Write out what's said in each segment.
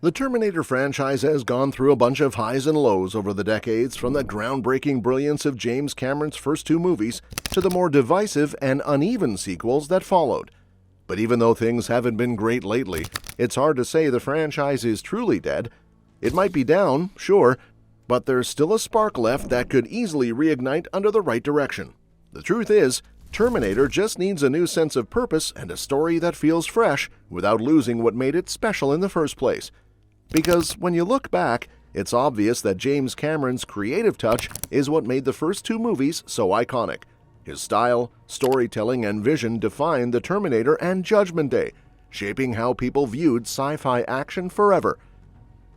The Terminator franchise has gone through a bunch of highs and lows over the decades, from the groundbreaking brilliance of James Cameron's first two movies to the more divisive and uneven sequels that followed. But even though things haven't been great lately, it's hard to say the franchise is truly dead. It might be down, sure, but there's still a spark left that could easily reignite under the right direction. The truth is, Terminator just needs a new sense of purpose and a story that feels fresh without losing what made it special in the first place. Because when you look back, it's obvious that James Cameron's creative touch is what made the first two movies so iconic. His style, storytelling, and vision defined the Terminator and Judgment Day, shaping how people viewed sci-fi action forever.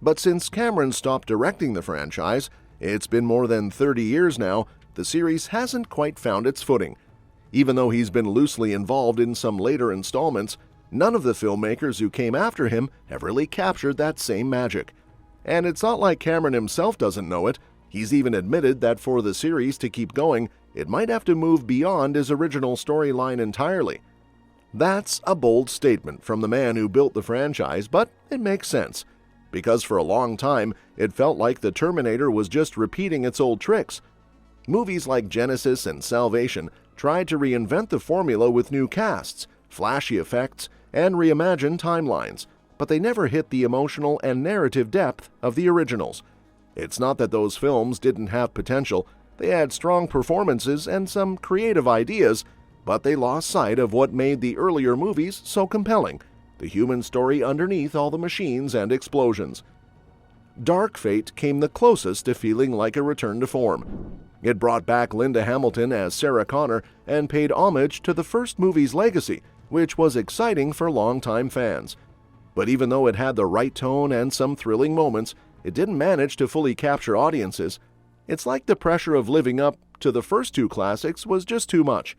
But since Cameron stopped directing the franchise, it's been more than 30 years now, the series hasn't quite found its footing. Even though he's been loosely involved in some later installments, none of the filmmakers who came after him have really captured that same magic. And it's not like Cameron himself doesn't know it. He's even admitted that for the series to keep going, it might have to move beyond his original storyline entirely. That's a bold statement from the man who built the franchise, but it makes sense. Because for a long time, it felt like the Terminator was just repeating its old tricks. Movies like Genesis and Salvation tried to reinvent the formula with new casts, flashy effects, and reimagined timelines, but they never hit the emotional and narrative depth of the originals. It's not that those films didn't have potential. They had strong performances and some creative ideas, but they lost sight of what made the earlier movies so compelling: the human story underneath all the machines and explosions. Dark Fate came the closest to feeling like a return to form. It brought back Linda Hamilton as Sarah Connor and paid homage to the first movie's legacy, which was exciting for longtime fans. But even though it had the right tone and some thrilling moments, it didn't manage to fully capture audiences. It's like the pressure of living up to the first two classics was just too much.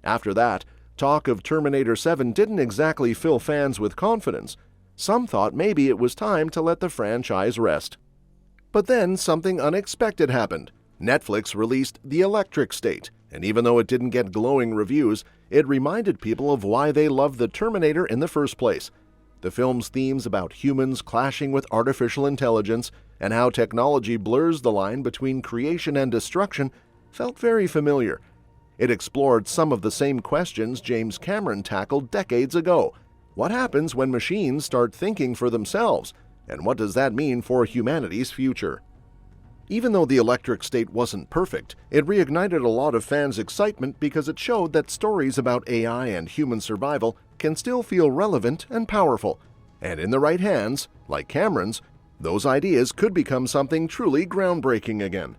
After that, talk of Terminator 7 didn't exactly fill fans with confidence. Some thought maybe it was time to let the franchise rest. But then something unexpected happened. Netflix released The Electric State, and even though it didn't get glowing reviews, it reminded people of why they loved the Terminator in the first place. The film's themes about humans clashing with artificial intelligence and how technology blurs the line between creation and destruction felt very familiar. It explored some of the same questions James Cameron tackled decades ago. What happens when machines start thinking for themselves, and what does that mean for humanity's future? Even though The Electric State wasn't perfect, it reignited a lot of fans' excitement because it showed that stories about AI and human survival can still feel relevant and powerful. And in the right hands, like Cameron's, those ideas could become something truly groundbreaking again.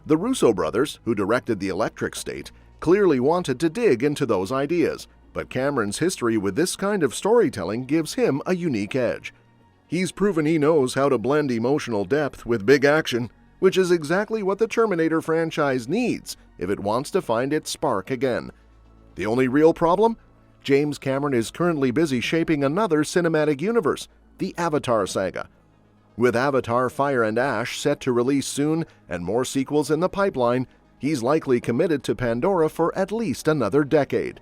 The Russo brothers, who directed The Electric State, clearly wanted to dig into those ideas, but Cameron's history with this kind of storytelling gives him a unique edge. He's proven he knows how to blend emotional depth with big action, which is exactly what the Terminator franchise needs if it wants to find its spark again. The only real problem? James Cameron is currently busy shaping another cinematic universe, the Avatar saga. With Avatar: Fire and Ash set to release soon and more sequels in the pipeline, he's likely committed to Pandora for at least another decade.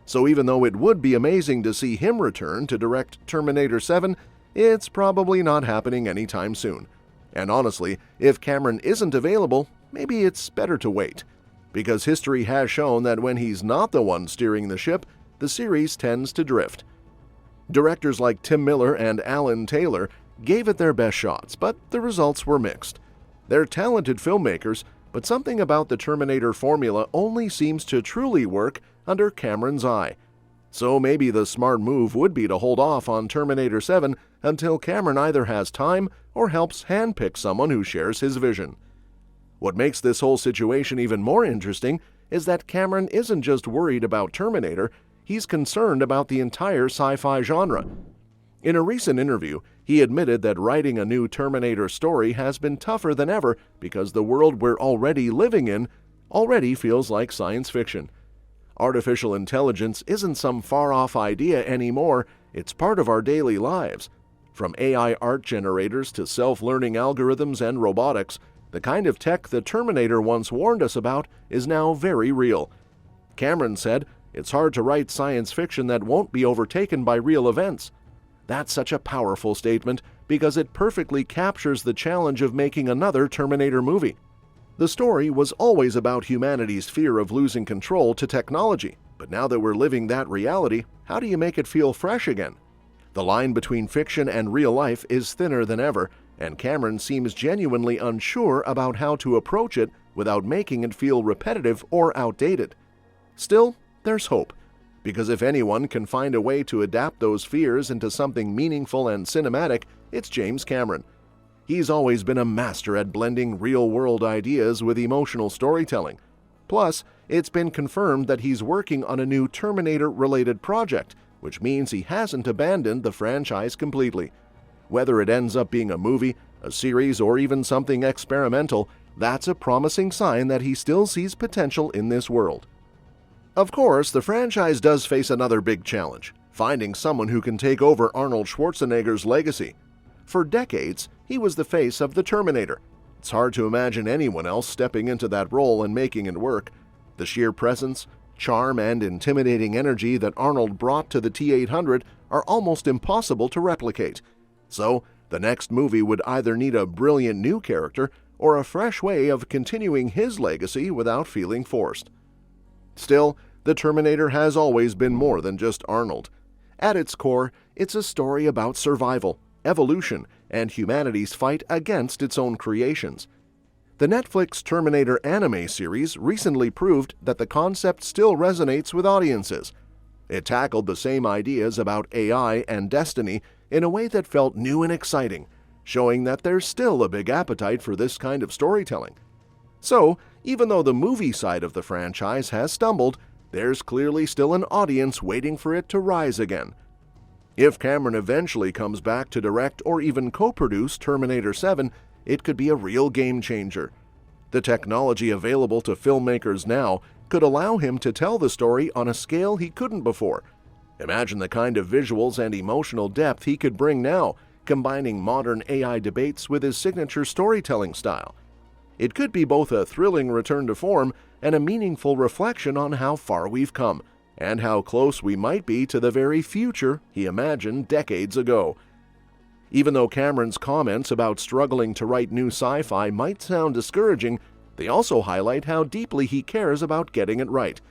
So even though it would be amazing to see him return to direct Terminator 7, it's probably not happening anytime soon. And honestly, if Cameron isn't available, maybe it's better to wait. Because history has shown that when he's not the one steering the ship, the series tends to drift. Directors like Tim Miller and Alan Taylor gave it their best shots, but the results were mixed. They're talented filmmakers, but something about the Terminator formula only seems to truly work under Cameron's eye. So maybe the smart move would be to hold off on Terminator 7 until Cameron either has time or helps handpick someone who shares his vision. What makes this whole situation even more interesting is that Cameron isn't just worried about Terminator, he's concerned about the entire sci-fi genre. In a recent interview, he admitted that writing a new Terminator story has been tougher than ever because the world we're already living in already feels like science fiction. Artificial intelligence isn't some far-off idea anymore, it's part of our daily lives. From AI art generators to self-learning algorithms and robotics, the kind of tech the Terminator once warned us about is now very real. Cameron said, "It's hard to write science fiction that won't be overtaken by real events." That's such a powerful statement because it perfectly captures the challenge of making another Terminator movie. The story was always about humanity's fear of losing control to technology, but now that we're living that reality, how do you make it feel fresh again? The line between fiction and real life is thinner than ever, and Cameron seems genuinely unsure about how to approach it without making it feel repetitive or outdated. Still, there's hope, because if anyone can find a way to adapt those fears into something meaningful and cinematic, it's James Cameron. He's always been a master at blending real-world ideas with emotional storytelling. Plus, it's been confirmed that he's working on a new Terminator-related project, which means he hasn't abandoned the franchise completely. Whether it ends up being a movie, a series, or even something experimental, that's a promising sign that he still sees potential in this world. Of course, the franchise does face another big challenge: finding someone who can take over Arnold Schwarzenegger's legacy. For decades, he was the face of the Terminator. It's hard to imagine anyone else stepping into that role and making it work. The sheer presence, charm, and intimidating energy that Arnold brought to the T-800 are almost impossible to replicate. So, the next movie would either need a brilliant new character or a fresh way of continuing his legacy without feeling forced. Still, the Terminator has always been more than just Arnold. At its core, it's a story about survival, evolution, and humanity's fight against its own creations. The Netflix Terminator anime series recently proved that the concept still resonates with audiences. It tackled the same ideas about AI and destiny in a way that felt new and exciting, showing that there's still a big appetite for this kind of storytelling. So, even though the movie side of the franchise has stumbled, there's clearly still an audience waiting for it to rise again. If Cameron eventually comes back to direct or even co-produce Terminator 7, it could be a real game changer. The technology available to filmmakers now could allow him to tell the story on a scale he couldn't before. Imagine the kind of visuals and emotional depth he could bring now, combining modern AI debates with his signature storytelling style. It could be both a thrilling return to form and a meaningful reflection on how far we've come, and how close we might be to the very future he imagined decades ago. Even though Cameron's comments about struggling to write new sci-fi might sound discouraging, they also highlight how deeply he cares about getting it right.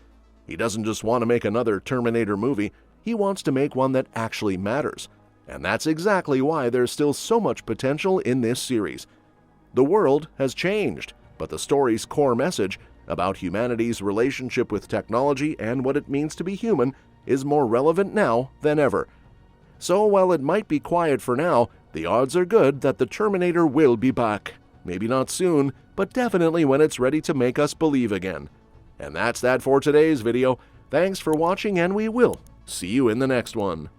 He doesn't just want to make another Terminator movie, he wants to make one that actually matters. And that's exactly why there's still so much potential in this series. The world has changed, but the story's core message about humanity's relationship with technology and what it means to be human is more relevant now than ever. So while it might be quiet for now, the odds are good that the Terminator will be back. Maybe not soon, but definitely when it's ready to make us believe again. And that's that for today's video. Thanks for watching, and we will see you in the next one.